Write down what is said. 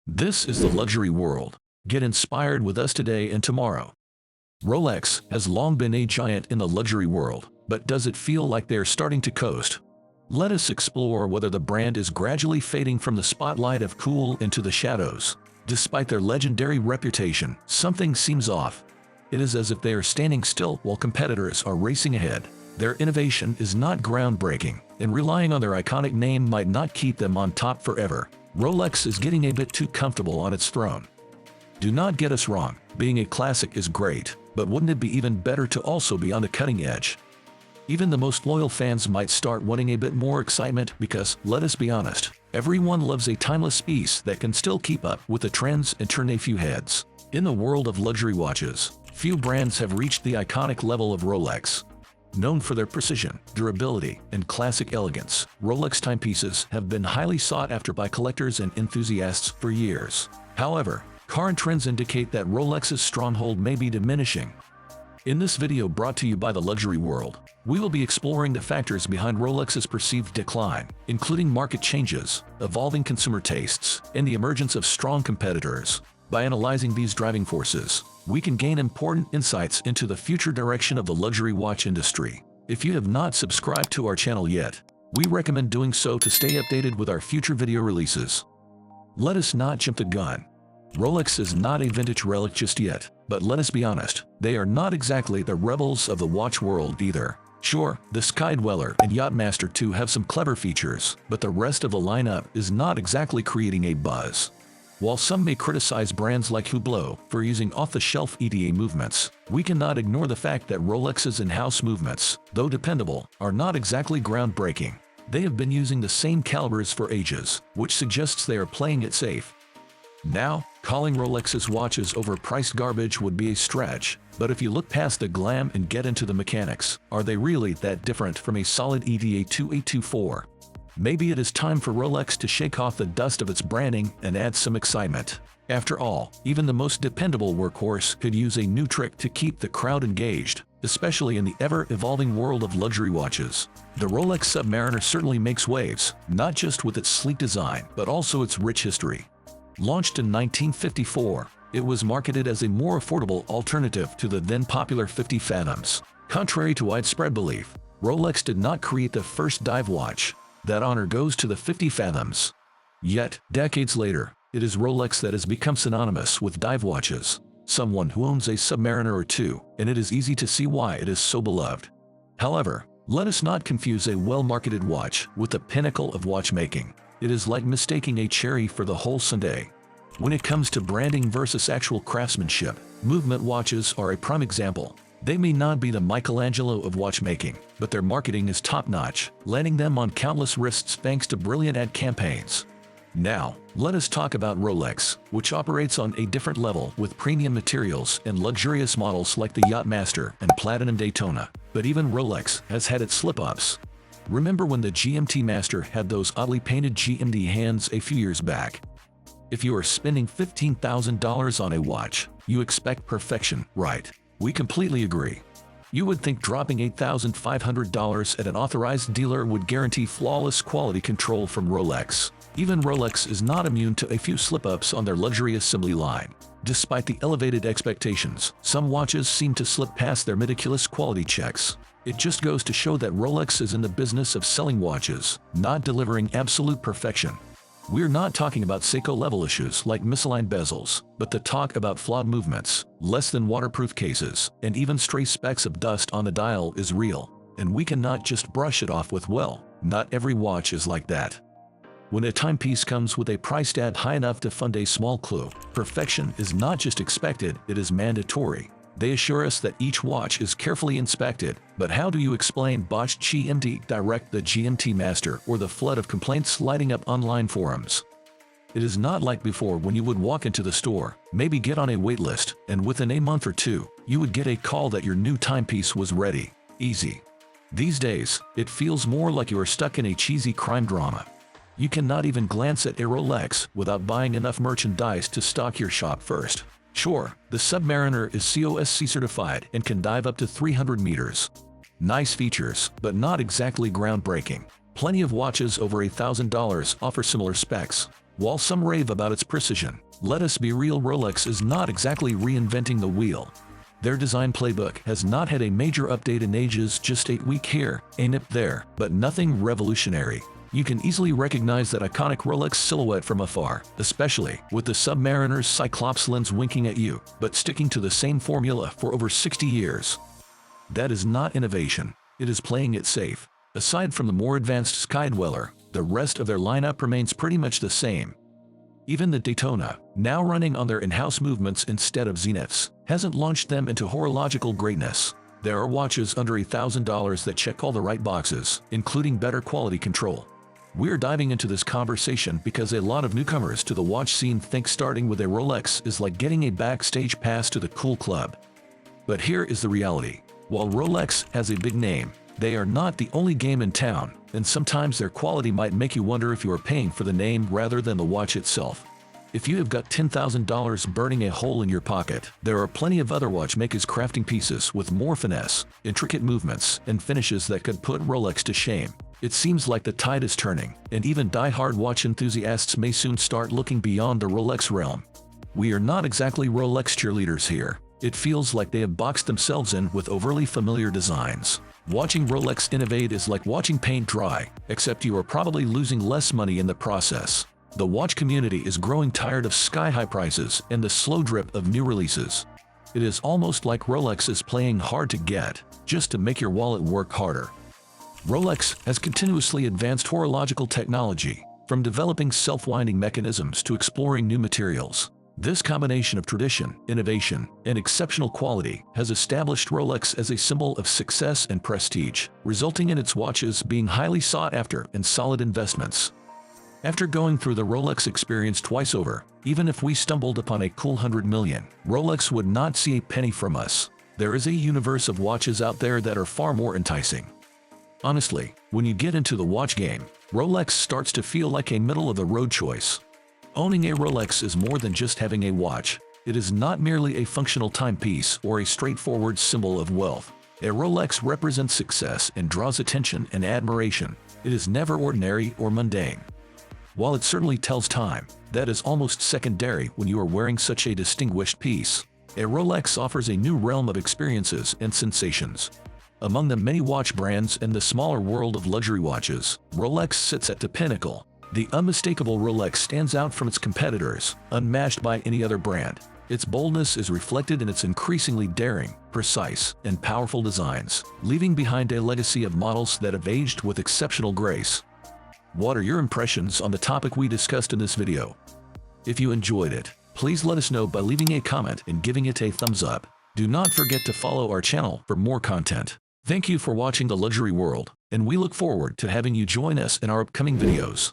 This is the luxury world. Get inspired with us today and tomorrow. Rolex has long been a giant in the luxury world, but does it feel like they're starting to coast? Let us explore whether the brand is gradually fading from the spotlight of cool into the shadows. Despite their legendary reputation, something seems off. It is as if they are standing still while competitors are racing ahead. Their innovation is not groundbreaking, and relying on their iconic name might not keep them on top forever. Rolex is getting a bit too comfortable on its throne. Do not get us wrong, being a classic is great, but wouldn't it be even better to also be on the cutting edge? Even the most loyal fans might start wanting a bit more excitement because, let us be honest, everyone loves a timeless piece that can still keep up with the trends and turn a few heads. In the world of luxury watches, few brands have reached the iconic level of Rolex. Known for their precision, durability, and classic elegance, Rolex timepieces have been highly sought after by collectors and enthusiasts for years. However, current trends indicate that Rolex's stronghold may be diminishing. In this video brought to you by the luxury world, we will be exploring the factors behind Rolex's perceived decline, including market changes, evolving consumer tastes, and the emergence of strong competitors. By analyzing these driving forces, we can gain important insights into the future direction of the luxury watch industry. If you have not subscribed to our channel yet, we recommend doing so to stay updated with our future video releases. Let us not jump the gun. Rolex is not a vintage relic just yet, but let us be honest, they are not exactly the rebels of the watch world either. Sure, the Skydweller and Yachtmaster 2 have some clever features, but the rest of the lineup is not exactly creating a buzz. While some may criticize brands like Hublot for using off-the-shelf EDA movements, we cannot ignore the fact that Rolex's in-house movements, though dependable, are not exactly groundbreaking. They have been using the same calibers for ages, which suggests they are playing it safe. Now, calling Rolex's watches overpriced garbage would be a stretch, but if you look past the glam and get into the mechanics, are they really that different from a solid EDA 2824? Maybe it is time for Rolex to shake off the dust of its branding and add some excitement. After all, even the most dependable workhorse could use a new trick to keep the crowd engaged, especially in the ever-evolving world of luxury watches. The Rolex Submariner certainly makes waves, not just with its sleek design, but also its rich history. Launched in 1954, it was marketed as a more affordable alternative to the then-popular 50 Phantoms. Contrary to widespread belief, Rolex did not create the first dive watch. That honor goes to the 50 Phantoms. Yet, decades later, it is Rolex that has become synonymous with dive watches. Someone who owns a Submariner or two, and it is easy to see why it is so beloved. However, let us not confuse a well-marketed watch with the pinnacle of watchmaking. It is like mistaking a cherry for the whole sundae. When it comes to branding versus actual craftsmanship, movement watches are a prime example. They may not be the Michelangelo of watchmaking, but their marketing is top-notch, landing them on countless wrists thanks to brilliant ad campaigns. Now, let us talk about Rolex, which operates on a different level with premium materials and luxurious models like the Yachtmaster and Platinum Daytona. But even Rolex has had its slip-ups. Remember when the GMT Master had those oddly painted GMT hands a few years back? If you are spending $15,000 on a watch, you expect perfection, right? We completely agree. You would think dropping $8,500 at an authorized dealer would guarantee flawless quality control from Rolex. Even Rolex is not immune to a few slip-ups on their luxury assembly line. Despite the elevated expectations, some watches seem to slip past their meticulous quality checks. It just goes to show that Rolex is in the business of selling watches, not delivering absolute perfection. We're not talking about Seiko-level issues like misaligned bezels, but the talk about flawed movements, less than waterproof cases, and even stray specks of dust on the dial is real, and we cannot just brush it off with, well, not every watch is like that. When a timepiece comes with a price tag high enough to fund a small clue, perfection is not just expected, it is mandatory. They assure us that each watch is carefully inspected, but how do you explain botched GMT Direct, the GMT Master, or the flood of complaints lighting up online forums? It is not like before when you would walk into the store, maybe get on a wait list, and within a month or two, you would get a call that your new timepiece was ready. Easy. These days, it feels more like you are stuck in a cheesy crime drama. You cannot even glance at a Rolex without buying enough merchandise to stock your shop first. Sure, the Submariner is COSC certified and can dive up to 300 meters. Nice features, but not exactly groundbreaking. Plenty of watches over $1,000 offer similar specs. While some rave about its precision, let us be real, Rolex is not exactly reinventing the wheel. Their design playbook has not had a major update in ages, just a tweak here, a nip there, but nothing revolutionary. You can easily recognize that iconic Rolex silhouette from afar, especially with the Submariner's Cyclops lens winking at you, but sticking to the same formula for over 60 years. That is not innovation, it is playing it safe. Aside from the more advanced Skydweller, the rest of their lineup remains pretty much the same. Even the Daytona, now running on their in-house movements instead of zeniths, hasn't launched them into horological greatness. There are watches under $1,000 that check all the right boxes, including better quality control. We're diving into this conversation because a lot of newcomers to the watch scene think starting with a Rolex is like getting a backstage pass to the cool club. But here is the reality. While Rolex has a big name, they are not the only game in town, and sometimes their quality might make you wonder if you are paying for the name rather than the watch itself. If you have got $10,000 burning a hole in your pocket, there are plenty of other watchmakers crafting pieces with more finesse, intricate movements, and finishes that could put Rolex to shame. It seems like the tide is turning, and even die-hard watch enthusiasts may soon start looking beyond the Rolex realm. We are not exactly Rolex cheerleaders here. It feels like they have boxed themselves in with overly familiar designs. Watching Rolex innovate is like watching paint dry, except you are probably losing less money in the process. The watch community is growing tired of sky-high prices and the slow drip of new releases. It is almost like Rolex is playing hard to get, just to make your wallet work harder. Rolex has continuously advanced horological technology, from developing self-winding mechanisms to exploring new materials. This combination of tradition, innovation, and exceptional quality has established Rolex as a symbol of success and prestige, resulting in its watches being highly sought after and solid investments. After going through the Rolex experience twice over, even if we stumbled upon a cool 100 million, Rolex would not see a penny from us. There is a universe of watches out there that are far more enticing. Honestly, when you get into the watch game, Rolex starts to feel like a middle-of-the-road choice. Owning a Rolex is more than just having a watch. It is not merely a functional timepiece or a straightforward symbol of wealth. A Rolex represents success and draws attention and admiration. It is never ordinary or mundane. While it certainly tells time, that is almost secondary when you are wearing such a distinguished piece. A Rolex offers a new realm of experiences and sensations. Among the many watch brands and the smaller world of luxury watches, Rolex sits at the pinnacle. The unmistakable Rolex stands out from its competitors, unmatched by any other brand. Its boldness is reflected in its increasingly daring, precise, and powerful designs, leaving behind a legacy of models that have aged with exceptional grace. What are your impressions on the topic we discussed in this video? If you enjoyed it, please let us know by leaving a comment and giving it a thumbs up. Do not forget to follow our channel for more content. Thank you for watching The Luxury World, and we look forward to having you join us in our upcoming videos.